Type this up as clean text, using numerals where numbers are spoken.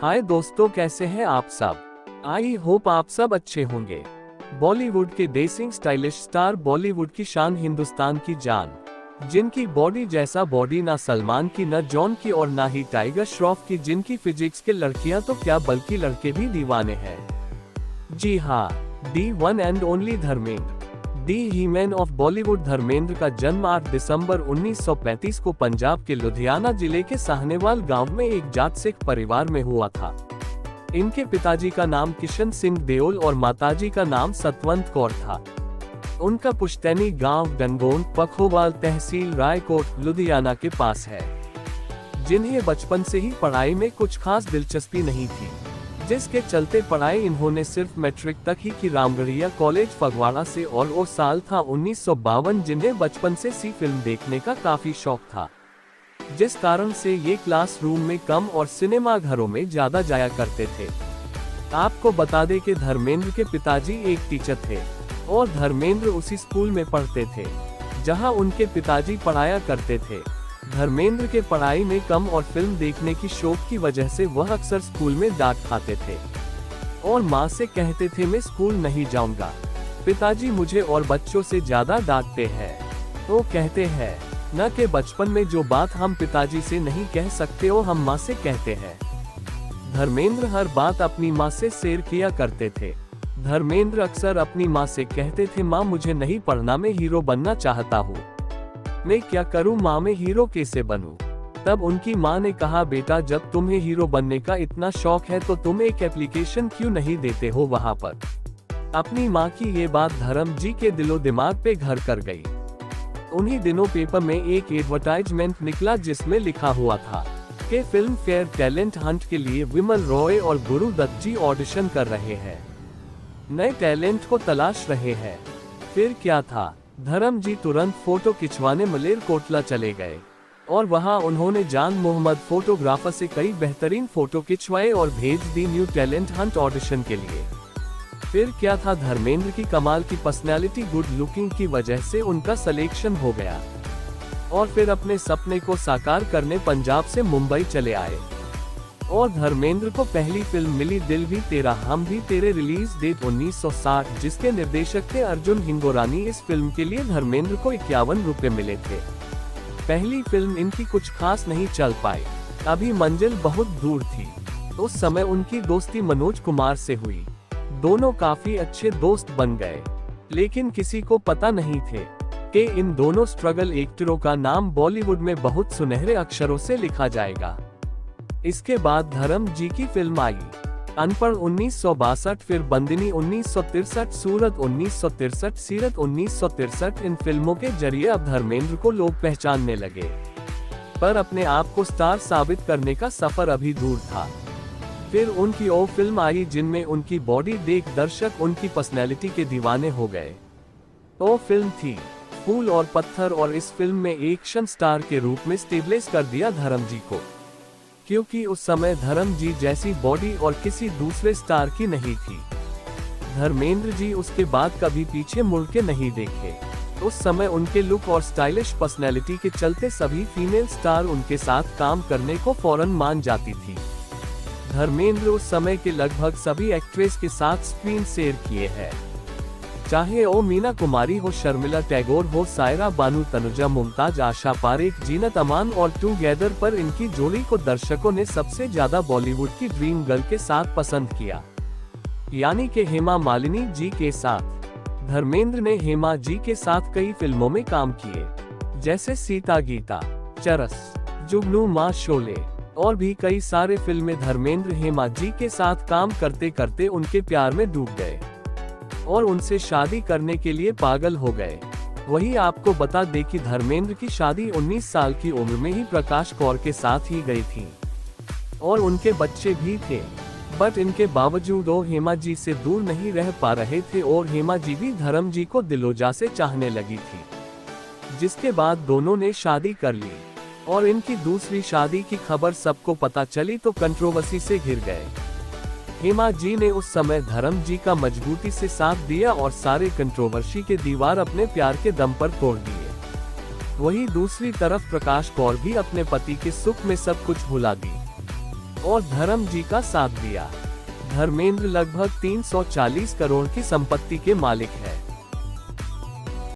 हाय दोस्तों, कैसे हैं आप सब। आई होप आप सब अच्छे होंगे। बॉलीवुड के देसिंग स्टाइलिश स्टार, बॉलीवुड की शान, हिंदुस्तान की जान, जिनकी बॉडी जैसा बॉडी ना सलमान की, न जॉन की और ना ही टाइगर श्रॉफ की, जिनकी फिजिक्स के लड़कियां तो क्या बल्कि लड़के भी दीवाने हैं। जी हाँ, the one and only Dharmendra, the he man of Bollywood. Dharmendra का जन्म 8 दिसंबर 1935 को पंजाब के लुधियाना जिले के साहनेवाल गांव में एक जाट सिख परिवार में हुआ था। इनके पिताजी का नाम किशन सिंह देओल और माताजी का नाम सतवंत कौर था। उनका पुश्तैनी गांव गनगोन पखोवाल, तहसील रायकोट, लुधियाना के पास है। जिन्हें बचपन से ही पढ़ाई में कुछ खास दिलचस्पी नहीं थी, जिसके चलते पढ़ाई इन्होंने सिर्फ मैट्रिक तक ही की रामगढ़िया कॉलेज फगवाड़ा से, और वो साल था 1952, जिन्हें बचपन से सी फिल्म देखने का काफी शौक था, जिस कारण से ये क्लासरूम में कम और सिनेमा घरों में ज्यादा जाया करते थे। आपको बता दें कि धर्मेंद्र के पिताजी एक टीचर थे और धर्मेंद्र उसी स्कूल में पढ़ते थे जहां उनके पिताजी पढ़ाया करते थे। धर्मेंद्र के पढ़ाई में कम और फिल्म देखने की शौक की वजह से वह अक्सर स्कूल में डांट खाते थे और माँ से कहते थे मैं स्कूल नहीं जाऊंगा, पिताजी मुझे और बच्चों से ज्यादा डांटते हैं। वो कहते हैं न कि बचपन में जो बात हम पिताजी से नहीं कह सकते वो हम माँ से कहते हैं। धर्मेंद्र हर बात अपनी माँ से शेयर किया करते थे। धर्मेंद्र अक्सर अपनी माँ से कहते थे, माँ मुझे नहीं पढ़ना, मैं हीरो बनना चाहता हूँ, मैं क्या करूं माँ, मैं हीरो कैसे बनूं। तब उनकी माँ ने कहा, बेटा जब तुम्हें हीरो बनने का इतना शौक है तो तुम एक एप्लीकेशन क्यों नहीं देते हो वहाँ पर। अपनी माँ की ये बात धर्म जी के दिलो दिमाग पे घर कर गई। उन्हीं दिनों पेपर में एक एडवर्टाइजमेंट निकला जिसमें लिखा हुआ था कि फिल्म फेयर टैलेंट हंट के लिए विमल रॉय और गुरु दत्त जी ऑडिशन कर रहे हैं, नए टैलेंट को तलाश रहे हैं। फिर क्या था, धर्म जी तुरंत फोटो खिंचवाने मलेरकोटला चले गए और वहां उन्होंने जान मोहम्मद फोटोग्राफर से कई बेहतरीन फोटो खिंचवाए और भेज दी न्यू टैलेंट हंट ऑडिशन के लिए। फिर क्या था, धर्मेंद्र की कमाल की पर्सनैलिटी, गुड लुकिंग की वजह से उनका सिलेक्शन हो गया और फिर अपने सपने को साकार करने पंजाब से मुंबई चले आए। और धर्मेंद्र को पहली फिल्म मिली दिल भी तेरा हम भी तेरे, रिलीज डेट 1960, जिसके निर्देशक थे अर्जुन हिंगोरानी। इस फिल्म के लिए धर्मेंद्र को 51 रुपए मिले थे। पहली फिल्म इनकी कुछ खास नहीं चल पाई, अभी मंजिल बहुत दूर थी। उस समय उनकी दोस्ती मनोज कुमार से हुई, दोनों काफी अच्छे दोस्त बन गए, लेकिन किसी को पता नहीं थे कि इन दोनों स्ट्रगल एक्टरों का नाम बॉलीवुड में बहुत सुनहरे अक्षरों से लिखा जाएगा। इसके बाद धर्म जी की फिल्म आई अनपढ़ 1962, फिर बंदिनी 1963, सूरत 1963, सीरत 1963। इन फिल्मों के जरिए अब धर्मेंद्र को लोग पहचानने लगे, पर अपने आप को स्टार साबित करने का सफर अभी दूर था। फिर उनकी वो फिल्म आई जिनमें उनकी बॉडी देख दर्शक उनकी पर्सनैलिटी के दीवाने हो गए। वो फिल्म थी फूल और पत्थर, और इस फिल्म में एक्शन स्टार के रूप में स्टेबलिश कर दिया धर्म जी को, क्योंकि उस समय धर्म जी जैसी बॉडी और किसी दूसरे स्टार की नहीं थी। धर्मेंद्र जी उसके बाद कभी पीछे मुड़ के नहीं देखे। उस समय उनके लुक और स्टाइलिश पर्सनैलिटी के चलते सभी फीमेल स्टार उनके साथ काम करने को फौरन मान जाती थी। धर्मेंद्र उस समय के लगभग सभी एक्ट्रेस के साथ स्क्रीन शेयर किए हैं, चाहे वो मीना कुमारी हो, शर्मिला टैगोर हो, सायरा बानू, तनुजा मुमताज, आशा पारेख, जीनत अमान और टुगेदर। पर इनकी जोड़ी को दर्शकों ने सबसे ज्यादा बॉलीवुड की ड्रीम गर्ल के साथ पसंद किया, यानी कि हेमा मालिनी जी के साथ। धर्मेंद्र ने हेमा जी के साथ कई फिल्मों में काम किए, जैसे सीता गीता, चरस, जुगनू, माँ, शोले और भी कई सारे फिल्में। धर्मेंद्र हेमा जी के साथ काम करते करते उनके प्यार में डूब गए और उनसे शादी करने के लिए पागल हो गए। वही आपको बता दें कि धर्मेंद्र की शादी 19 साल की उम्र में ही प्रकाश कौर के साथ ही गई थी और उनके बच्चे भी थे, बट इनके बावजूद वो हेमा जी से दूर नहीं रह पा रहे थे और हेमा जी भी धर्म जी को दिलोजा से चाहने लगी थी, जिसके बाद दोनों ने शादी कर ली। और इनकी दूसरी शादी की खबर सबको पता चली तो कंट्रोवर्सी से घिर गए। हेमा जी ने उस समय धर्म जी का मजबूती से साथ दिया और सारे कंट्रोवर्सी के दीवार अपने प्यार के दम पर तोड़ दिए। वहीं दूसरी तरफ प्रकाश कौर भी अपने पति के सुख में सब कुछ भुला दी और धर्म जी का साथ दिया। धर्मेंद्र लगभग 340 करोड़ की संपत्ति के मालिक है।